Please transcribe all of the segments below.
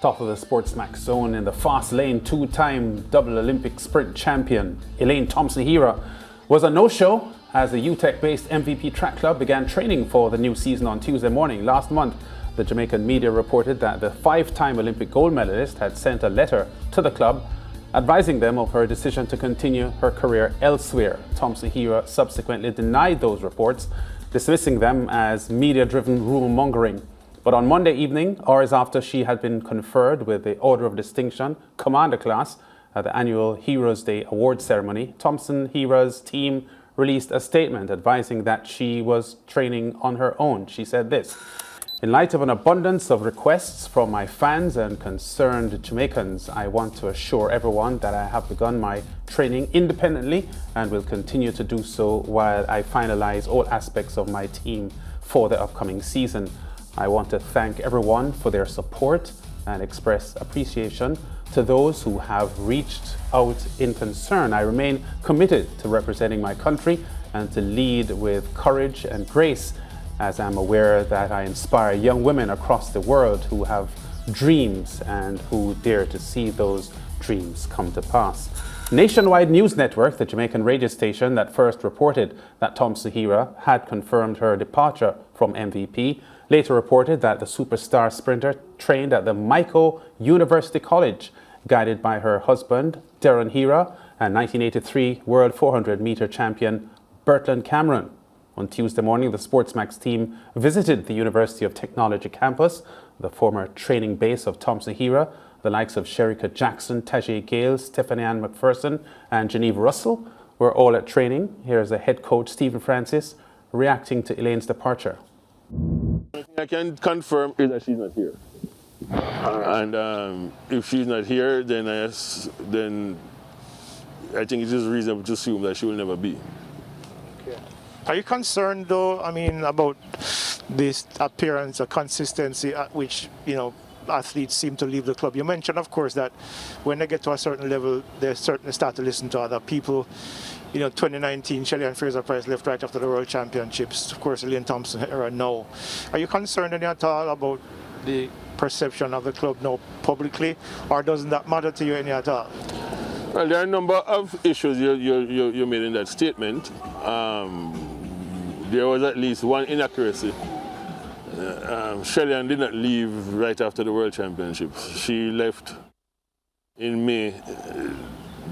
Top of the SportsMax Zone in the fast lane, two-time double Olympic sprint champion Elaine Thomspon-Herah was a no-show as the UTech-based MVP Track Club began training for the new season on Tuesday morning. Last month, the Jamaican media reported that the five-time Olympic gold medalist had sent a letter to the club advising them of her decision to continue her career elsewhere. Thompson-Herah subsequently denied those reports, dismissing them as media-driven rumor-mongering. But on Monday evening, hours after she had been conferred with the Order of Distinction Commander Class at the annual Heroes Day award ceremony, Thompson-Herah's team released a statement advising that she was training on her own. She said this: "In light of an abundance of requests from my fans and concerned Jamaicans, I want to assure everyone that I have begun my training independently and will continue to do so while I finalize all aspects of my team for the upcoming season. I want to thank everyone for their support and express appreciation to those who have reached out in concern. I remain committed to representing my country and to lead with courage and grace, as I'm aware that I inspire young women across the world who have dreams and who dare to see those dreams come to pass." Nationwide News Network, the Jamaican radio station that first reported that Thompson-Herah had confirmed her departure from MVP, later reported that the superstar sprinter trained at the Mico University College, guided by her husband, Darren Herah, and 1983 World 400-meter champion, Bertrand Cameron. On Tuesday morning, the SportsMax team visited the University of Technology campus, the former training base of Thompson-Herah. The likes of Sherika Jackson, Tajay Gale, Stephanie Ann McPherson, and Geneva Russell were all at training. Here's the head coach, Stephen Francis, reacting to Elaine's departure. I can confirm is that she's not here. And if she's not here, then I think it is reasonable to assume that she will never be. Okay. Are you concerned, though, about this appearance or consistency at which, athletes seem to leave the club? You mentioned, of course, that when they get to a certain level, they certainly start to listen to other people. 2019, Shelly-Ann Fraser-Pryce left right after the World Championships. Of course, Elaine Thomspon-Herah now. Are you concerned any at all about the perception of the club now publicly, or doesn't that matter to you any at all? Well, there are a number of issues you made in that statement. There was at least one inaccuracy. Shelly-Ann did not leave right after the World Championships. She left in May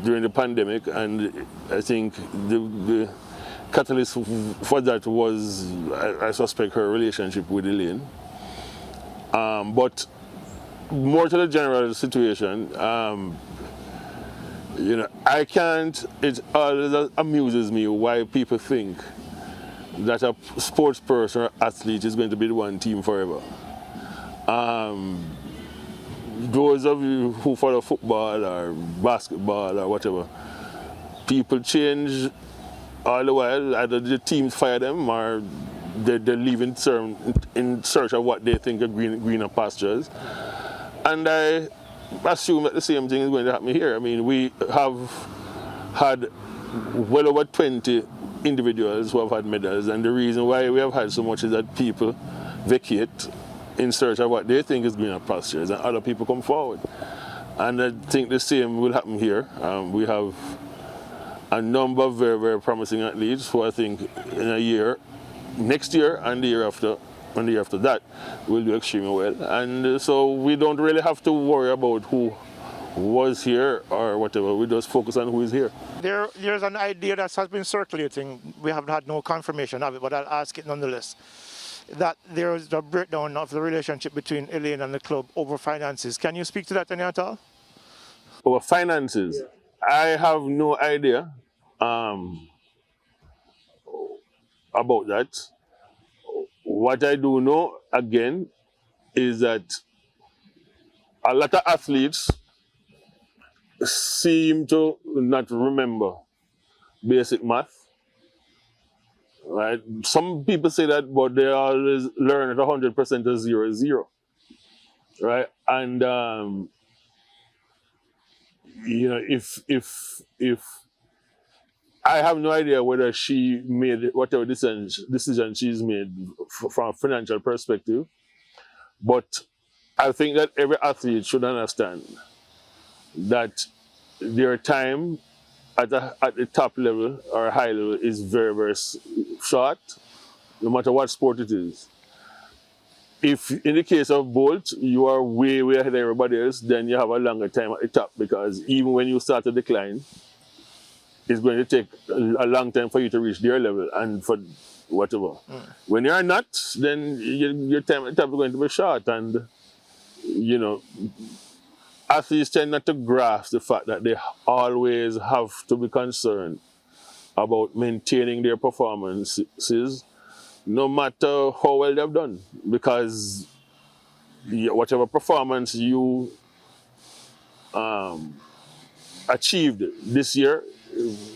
during the pandemic, and I think the catalyst for that was, I suspect, her relationship with Elaine. But more to the general situation, it always amuses me why people think that a sports person or athlete is going to be the one team forever. Those of you who follow football or basketball or whatever, people change all the while. Either the teams fire them or they leave in search of what they think are greener pastures. And I assume that the same thing is going to happen here. We have had well over 20 individuals who have had medals, and the reason why we have had so much is that people vacate in search of what they think is greener pastures, and other people come forward. And I think the same will happen here. We have a number of very, very promising athletes who I think in a year, next year and the year after, and the year after that, will do extremely well. And so we don't really have to worry about who was here or whatever. We just focus on who is here. There's an idea that has been circulating. We haven't had no confirmation of it, but I'll ask it nonetheless. That there is a breakdown of the relationship between Elaine and the club over finances. Can you speak to that any at all? Over finances? Yeah. I have no idea about that. What I do know, again, is that a lot of athletes seem to not remember basic math. Right? Some people say that, but they always learn at 100% of 0 is 0. Right? And if I have no idea whether she made whatever decision she's made from a financial perspective, but I think that every athlete should understand that their time at the top level or high level is very, very short, no matter what sport it is. If in the case of Bolt, you are way, way ahead of everybody else, then you have a longer time at the top, because even when you start to decline, it's going to take a long time for you to reach their level and for whatever. When you're not, then your time at the top is going to be short. And, you know, athletes tend not to grasp the fact that they always have to be concerned about maintaining their performances, no matter how well they've done. Because whatever performance you achieved this year,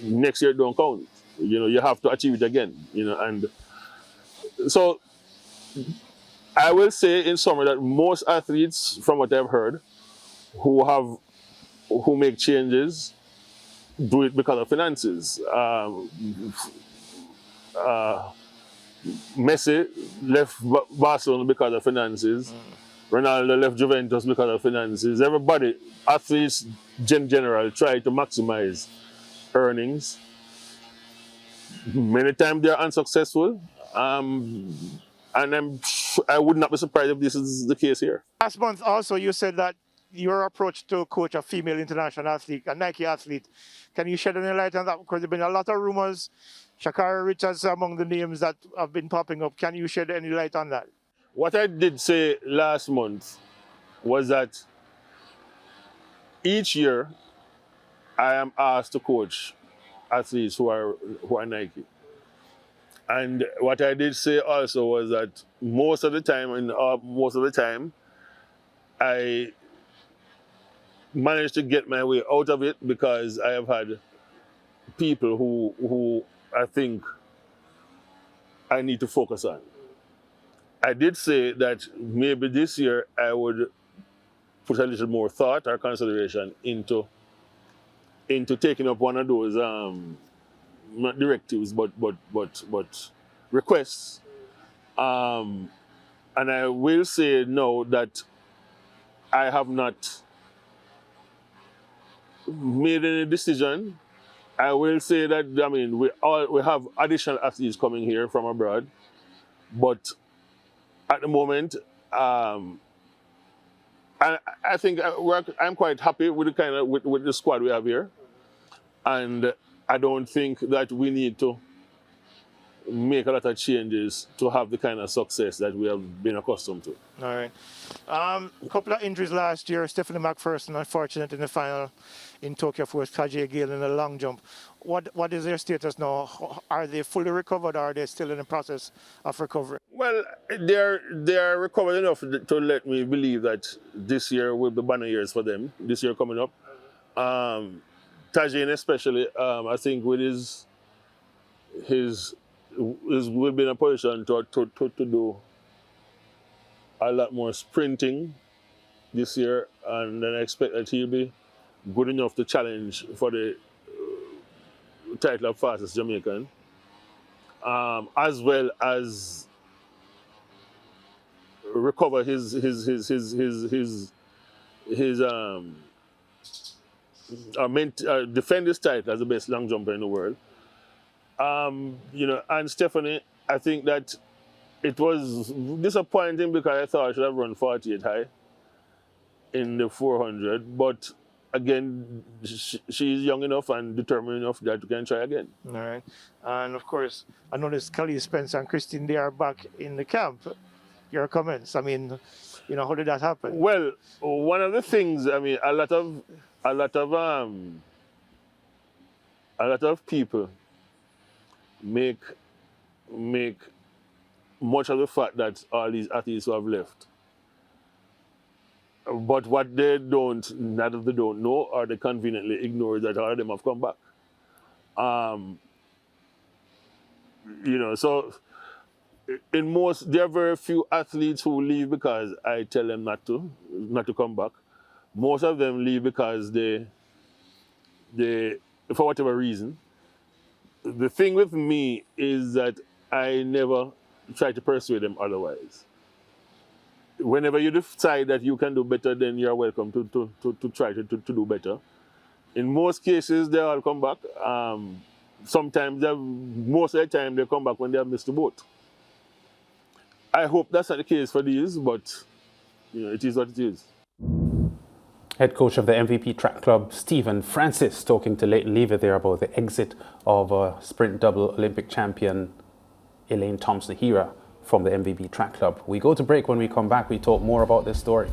next year don't count. You know, you have to achieve it again. You know, and so I will say in summary that most athletes, from what I've heard, who make changes, do it because of finances. Messi left Barcelona because of finances. Ronaldo left Juventus because of finances. Everybody, athletes in general, try to maximize earnings. Many times they are unsuccessful, and I would not be surprised if this is the case here. Last month also you said that your approach to coach a female international athlete, a Nike athlete, can you shed any light on that? Because there have been a lot of rumors. Sha'Carri Richards among the names that have been popping up. Can you shed any light on that? What I did say last month was that each year I am asked to coach athletes who are Nike. And what I did say also was that most of the time, I managed to get my way out of it, because I have had people who I think I need to focus on. I did say that maybe this year I would put a little more thought or consideration into taking up one of those not directives but requests. And I will say no, that I have not made any decision. I will say that, I mean, we have additional athletes coming here from abroad, but at the moment, I think I'm quite happy with with the squad we have here, and I don't think that we need to make a lot of changes to have the kind of success that we have been accustomed to. All right. A couple of injuries last year. Stephanie McPherson, unfortunate in the final in Tokyo for Tajay Gale in the long jump. What is their status now? Are they fully recovered, or are they still in the process of recovery? Well, they're recovered enough to let me believe that this year will be banner years for them. This year coming up, Tajay especially, I think with his will be in a position to do a lot more sprinting this year, and then I expect that he'll be good enough to challenge for the title of fastest Jamaican, as well as recover his defend his title as the best long jumper in the world. You know, and Stephanie, I think that it was disappointing because I thought I should have run 48 high in the 400, but again, she's young enough and determined enough that we can try again. All right. And of course, I noticed Khalil Spencer and Christine, they are back in the camp. Your comments, I mean, you know, how did that happen? Well, one of the things, I mean, a lot of people make much of the fact that all these athletes who have left. But what they don't know, or they conveniently ignore, that all of them have come back. You know, so there are very few athletes who leave because I tell them not to come back. Most of them leave because they for whatever reason. The thing with me is that I never try to persuade them otherwise. whenever you decide that you can do better, then you're welcome to try to do better. In most cases, they all come back. Sometimes, most of the time, they come back when they have missed the boat. I hope that's not the case for these, but it is what it is. Head coach of the MVP Track Club, Stephen Francis, talking to Leighton Lever there about the exit of sprint double Olympic champion Elaine Thomspon-Herah from the MVP Track Club. We go to break. When we come back, we talk more about this story.